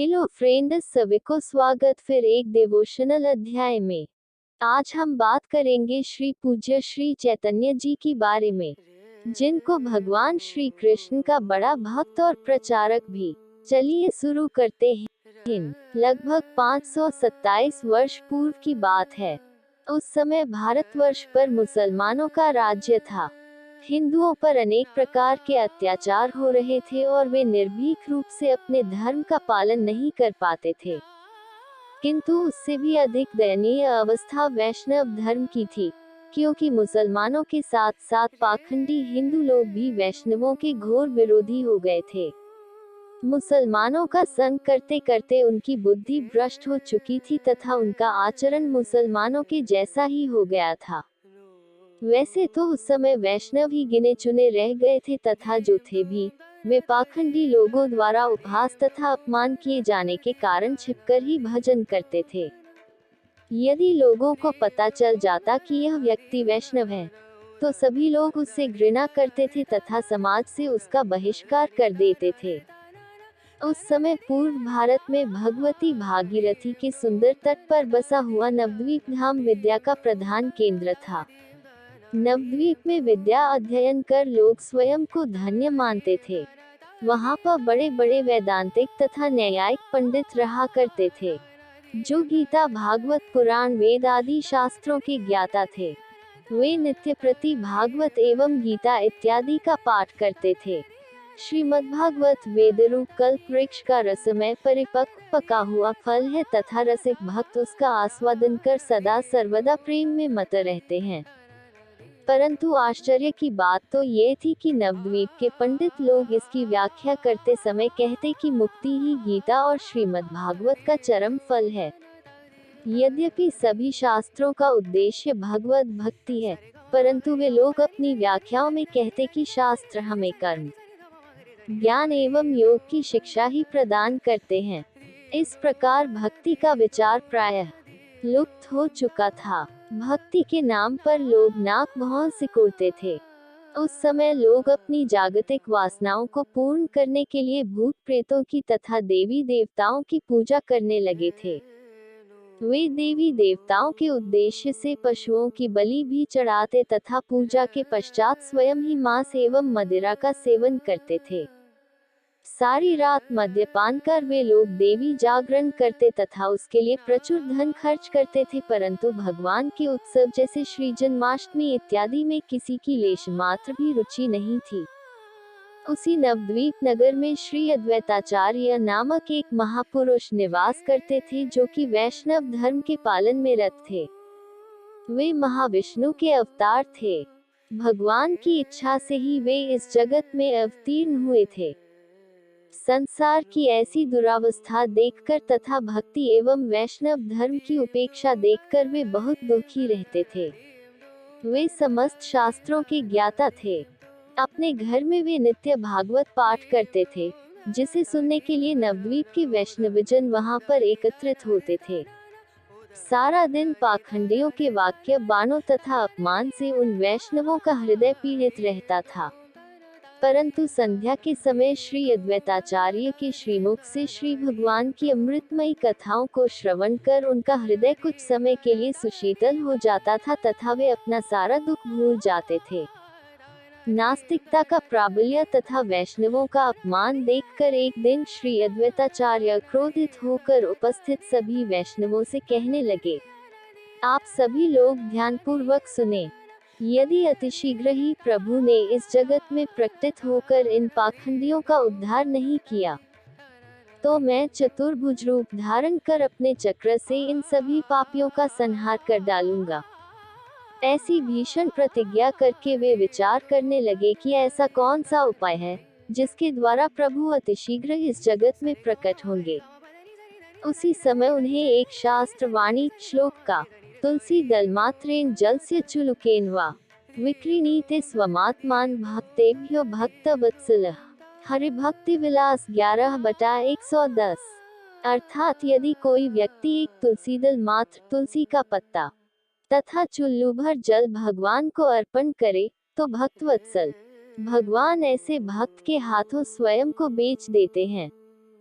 Hello friends, सभी को स्वागत फिर एक डिवोशनल अध्याय में। आज हम बात करेंगे श्री पूज्य श्री चैतन्य जी की बारे में, जिनको भगवान श्री कृष्ण का बड़ा भक्त और प्रचारक भी। चलिए शुरू करते हैं। लगभग 527 वर्ष पूर्व की बात है। उस समय भारतवर्ष पर मुसलमानों का राज्य था। हिंदुओं पर अनेक प्रकार के अत्याचार हो रहे थे और वे निर्भीक रूप से अपने धर्म का पालन नहीं कर पाते थे। किंतु उससे भी अधिक दयनीय अवस्था वैष्णव धर्म की थी, क्योंकि मुसलमानों के साथ साथ पाखंडी हिंदू लोग भी वैष्णवों के घोर विरोधी हो गए थे। मुसलमानों का संग करते करते उनकी बुद्धि भ्रष्ट हो चुकी थी तथा उनका आचरण मुसलमानों के जैसा ही हो गया था। वैसे तो उस समय वैष्णव ही गिने चुने रह गए थे तथा जो थे भी, वे पाखंडी लोगों द्वारा उपहास तथा अपमान किए जाने के कारण छिपकर ही भजन करते थे। यदि लोगों को पता चल जाता कि यह व्यक्ति वैष्णव है, तो सभी लोग उससे घृणा करते थे तथा समाज से उसका बहिष्कार कर देते थे। उस समय पूर्व भारत में भगवती भागीरथी के सुंदर तट पर बसा हुआ नवद्वीप धाम विद्या का प्रधान केंद्र था। नवद्वीप में विद्या अध्ययन कर लोग स्वयं को धन्य मानते थे। वहाँ पर बड़े बड़े वैदांतिक तथा न्यायिक पंडित रहा करते थे, जो गीता, भागवत, पुराण, वेद आदि शास्त्रों के ज्ञाता थे। वे नित्य प्रति भागवत एवं गीता इत्यादि का पाठ करते थे। श्रीमद्भागवत वेदरूप कल्प वृक्ष का रसमय परिपक्व पका हुआ फल है तथा रसिक भक्त उसका आस्वादन कर सदा सर्वदा प्रेम में मत रहते हैं। परंतु आश्चर्य की बात तो ये थी कि नवद्वीप के पंडित लोग इसकी व्याख्या करते समय कहते कि मुक्ति ही गीता और श्रीमद्भागवत का चरम फल है। यद्यपि सभी शास्त्रों का उद्देश्य भगवत भक्ति है, परंतु वे लोग अपनी व्याख्याओं में कहते कि शास्त्र हमें कर्म, ज्ञान एवं योग की शिक्षा ही प्रदान करते हैं। इस प्रकार भक्ति का विचार प्रायः लुप्त हो चुका था। भक्ति के नाम पर लोग नाक भौं सिकोड़ते थे। उस समय लोग अपनी जागतिक वासनाओं को पूर्ण करने के लिए भूत प्रेतों की तथा देवी देवताओं की पूजा करने लगे थे। वे देवी देवताओं के उद्देश्य से पशुओं की बलि भी चढ़ाते तथा पूजा के पश्चात स्वयं ही मांस एवं मदिरा का सेवन करते थे। सारी रात मद्यपान कर वे लोग देवी जागरण करते तथा उसके लिए प्रचुर धन खर्च करते थे, परंतु भगवान के उत्सव जैसे श्री जन्माष्टमी इत्यादि में किसी की लेश मात्र भी रुचि नहीं थी। उसी नवद्वीप नगर में श्री अद्वैताचार्य नामक एक महापुरुष निवास करते थे, जो कि वैष्णव धर्म के पालन में रत थे। वे महाविष्णु के अवतार थे। भगवान की इच्छा से ही वे इस जगत में अवतीर्ण हुए थे। संसार की ऐसी दुरावस्था देखकर तथा भक्ति एवं वैष्णव धर्म की उपेक्षा देखकर वे बहुत दुखी रहते थे। वे समस्त शास्त्रों के ज्ञाता थे। अपने घर में वे नित्य भागवत पाठ करते थे, जिसे सुनने के लिए नवद्वीप के वैष्णवजन वहां पर एकत्रित होते थे। सारा दिन पाखंडियों के वाक्य, बाणों तथा अपमान से उन वैष्णवों का हृदय पीड़ित रहता था। परंतु संध्या के समय श्री अद्वैताचार्य के श्रीमुख से श्री भगवान की अमृतमयी कथाओं को श्रवण कर उनका हृदय कुछ समय के लिए सुशीतल हो जाता था तथा वे अपना सारा दुख भूल जाते थे। नास्तिकता का प्राबल्य तथा वैष्णवों का अपमान देखकर एक दिन श्री अद्वैताचार्य क्रोधित होकर उपस्थित सभी वैष्णवों से कहने लगे, आप सभी लोग ध्यानपूर्वक सुने। यदि अतिशीघ्र ही प्रभु ने इस जगत में प्रकटित होकर इन पाखंडियों का उद्धार नहीं किया, तो मैं चतुर्भुज रूप धारण कर अपने चक्र से इन सभी पापियों का संहार कर डालूंगा। ऐसी भीषण प्रतिज्ञा करके वे विचार करने लगे कि ऐसा कौन सा उपाय है जिसके द्वारा प्रभु अतिशीघ्र इस जगत में प्रकट होंगे। उसी समय उन्हें एक शास्त्र वाणी श्लोक का, तुलसी दलमात्रेण जलस्य चुलुकेन वा विक्रीणीते स्वमात्मान भक्तेभ्यो भक्तवत्सलः हरिभक्ति विलास 11/110। अर्थात यदि कोई व्यक्ति एक तुलसी दल मात्र, तुलसी का पत्ता तथा चुल्लू भर जल भगवान को अर्पण करे, तो भक्तवत्सल भगवान ऐसे भक्त के हाथों स्वयं को बेच देते हैं।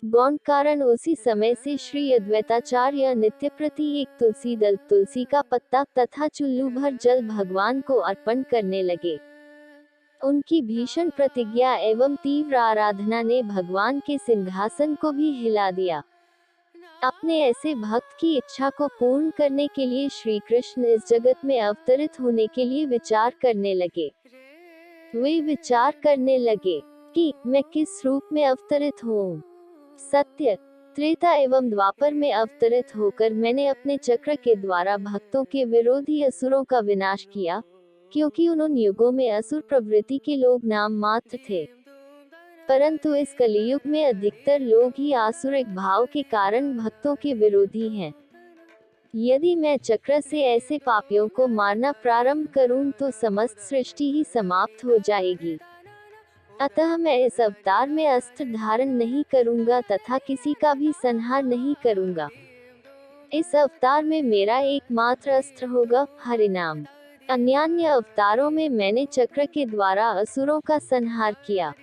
गौण कारण उसी समय से श्री अद्वैताचार्य नित्य प्रति एक तुलसी दल, तुलसी का पत्ता तथा चुल्लू भर जल भगवान को अर्पण करने लगे। उनकी भीषण प्रतिज्ञा एवं तीव्र आराधना ने भगवान के सिंहासन को भी हिला दिया। अपने ऐसे भक्त की इच्छा को पूर्ण करने के लिए श्री कृष्ण इस जगत में अवतरित होने के लिए विचार करने लगे। वे विचार करने लगे कि मैं किस रूप में अवतरित हूँ। सत्य, त्रेता एवं द्वापर में अवतरित होकर मैंने अपने चक्र के द्वारा भक्तों के विरोधी असुरों का विनाश किया, क्योंकि उन युगों में असुर प्रवृत्ति के लोग नाम मात्र थे। परंतु इस कलियुग में अधिकतर लोग ही आसुरिक भाव के कारण भक्तों के विरोधी हैं। यदि मैं चक्र से ऐसे पापियों को मारना प्रारंभ करूं तो समस्त सृष्टि ही समाप्त हो जाएगी। अतः मैं इस अवतार में अस्त्र धारण नहीं करूंगा तथा किसी का भी संहार नहीं करूंगा। इस अवतार में मेरा एकमात्र अस्त्र होगा हरिनाम। अन्यान्य अवतारों में मैंने चक्र के द्वारा असुरों का संहार किया,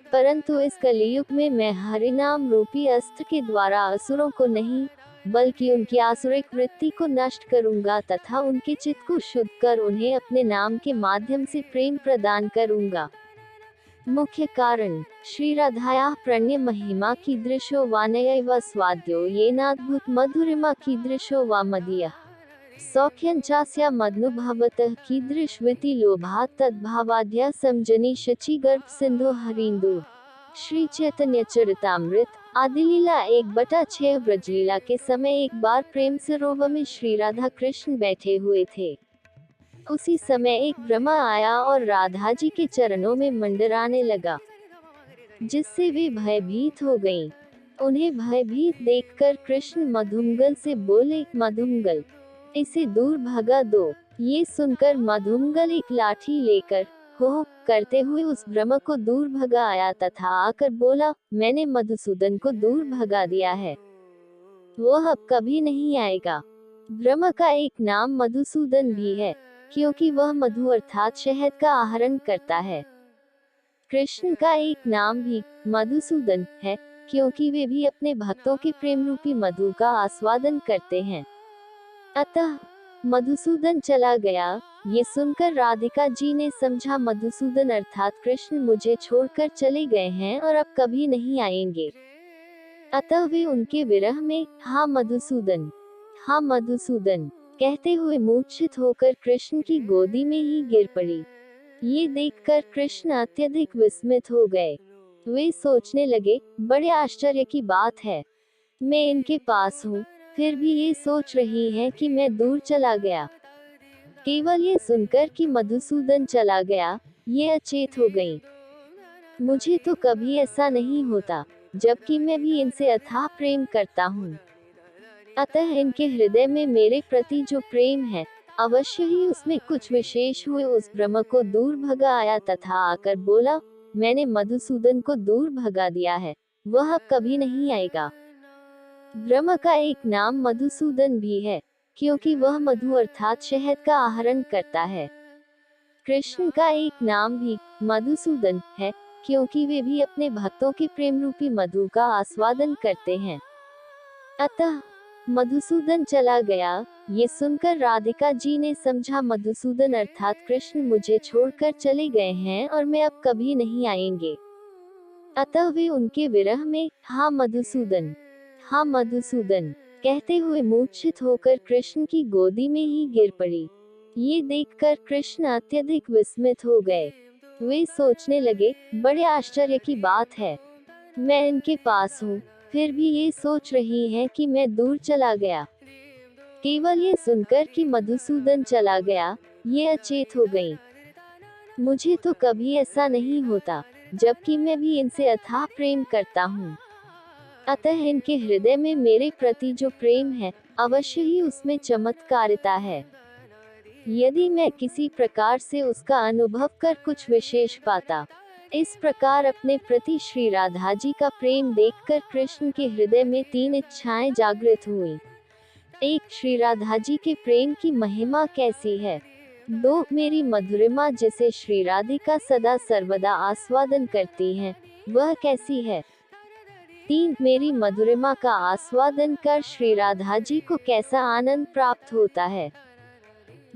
परंतु इस कलियुग में मैं हरिनाम रूपी अस्त्र के द्वारा असुरों को नहीं, बल्कि उनकी आसुरिक वृत्ति को नष्ट करूंगा तथा उनके चित्त को शुद्ध कर उन्हें अपने नाम के माध्यम से प्रेम प्रदान करूंगा। मुख्य कारण श्री राधायाः प्रणय महिमा कीदृशो वा नयैव स्वाद्यो येनाद्भुत मधुरिमा कीदृशो वा मदीयः सौख्यञ्चास्या मदनुभवतः कीदृशविति लोभात् तद्भावाद्या समजनी शचीगर्भ सिंधु हरिंदु। श्री चैतन्य चरितामृत आदिलीला 1/6। ब्रजलीला के समय एक बार प्रेम सरोवर में श्री राधा कृष्ण बैठे हुए थे। उसी समय एक ब्रह्मा आया और राधा जी के चरणों में मंडराने लगा, जिससे वे भयभीत हो गईं। उन्हें भयभीत देखकर कृष्ण मधुमगल से बोले, मधुमगल, इसे दूर भगा दो। ये सुनकर मधुमगल एक लाठी लेकर हो करते हुए उस ब्रह्म को दूर भगा आया तथा आकर बोला, मैंने मधुसूदन को दूर भगा दिया है, वह अब कभी नहीं आएगा। ब्रह्म का एक नाम मधुसूदन भी है, क्योंकि वह मधु अर्थात शहद का आहरण करता है। कृष्ण का एक नाम भी मधुसूदन है, क्योंकि वे भी अपने भक्तों के प्रेम रूपी मधु का आस्वादन करते हैं। अतः मधुसूदन चला गया। ये सुनकर राधिका जी ने समझा मधुसूदन अर्थात कृष्ण मुझे छोड़कर चले गए हैं और अब कभी नहीं आएंगे। अतः वे उनके विरह में हाँ मधुसूदन, हाँ मधुसूदन कहते हुए मूर्छित होकर कृष्ण की गोदी में ही गिर पड़ी। ये देखकर कृष्ण अत्यधिक विस्मित हो गए। वे सोचने लगे, बड़े आश्चर्य की बात है, मैं इनके पास हूँ, फिर भी ये सोच रही हैं कि मैं दूर चला गया। केवल ये सुनकर कि मधुसूदन चला गया, ये अचेत हो गईं। मुझे तो कभी ऐसा नहीं होता, जबकि मैं भी इनसे अथाह प्रेम करता हूँ। अतः इनके हृदय में मेरे प्रति जो प्रेम है, अवश्य ही उसमें कुछ विशेष हुए। उस ब्रह्म को दूर भगा आया तथा आकर बोला, मैंने मधुसूदन को दूर भगा दिया है, वह अब कभी नहीं आएगा। ब्रह्म का एक नाम मधुसूदन भी है, क्योंकि वह मधु अर्थात शहद का आहरण करता है। कृष्ण का एक नाम भी मधुसूदन है, क्योंकि वे भी अपने भक्तों के प्रेम रूपी मधु का आस्वादन करते हैं। अतः मधुसूदन चला गया। ये सुनकर राधिका जी ने समझा मधुसूदन अर्थात कृष्ण मुझे छोड़कर चले गए हैं और मैं अब कभी नहीं आएंगे। अतः वे उनके विरह में हाँ मधुसूदन, हाँ मधुसूदन कहते हुए मूर्छित होकर कृष्ण की गोदी में ही गिर पड़ी। ये देखकर कृष्ण अत्यधिक विस्मित हो गए। वे सोचने लगे, बड़े आश्चर्य की बात है, मैं इनके पास हूँ, फिर भी ये सोच रही हैं कि मैं दूर चला गया। केवल ये सुनकर कि मधुसूदन चला गया, ये अचेत हो गईं। मुझे तो कभी ऐसा नहीं होता, जबकि मैं भी इनसे अथाह प्रेम करता हूँ। अतः इनके हृदय में मेरे प्रति जो प्रेम है, अवश्य ही उसमें चमत्कारिता है। यदि मैं किसी प्रकार से उसका अनुभव कर कुछ विशेष पाता। इस प्रकार अपने प्रति श्री राधा जी का प्रेम देखकर कृष्ण के हृदय में 3 इच्छाएं जागृत हुई। 1. श्री राधा जी के प्रेम की महिमा कैसी है। 2. मेरी मधुरिमा जिसे श्री राधिका सदा सर्वदा आस्वादन करती हैं, वह कैसी है। 3. मेरी मधुरिमा का आस्वादन कर श्री राधा जी को कैसा आनंद प्राप्त होता है।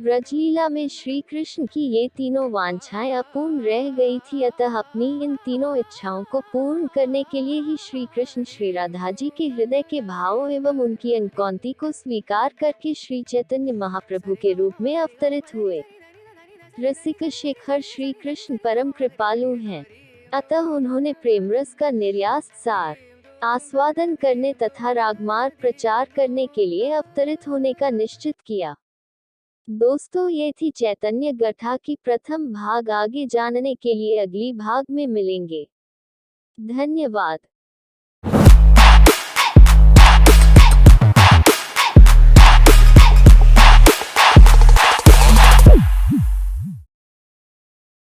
ब्रजलीला में श्री कृष्ण की ये तीनों वांछाएं अपूर्ण रह गई थी, अतः अपनी इन तीनों इच्छाओं को पूर्ण करने के लिए ही श्री कृष्ण श्री राधा जी के हृदय के भावों एवं उनकी अनकौंती को स्वीकार करके श्री चैतन्य महाप्रभु के रूप में अवतरित हुए। रसिक शेखर श्री कृष्ण परम कृपालु हैं, अतः उन्होंने प्रेमरस का निर्यास सार आस्वादन करने तथा रागमार्ग प्रचार करने के लिए अवतरित होने का निश्चित किया। दोस्तों, ये थी चैतन्य गाथा की प्रथम भाग। आगे जानने के लिए अगली भाग में मिलेंगे। धन्यवाद।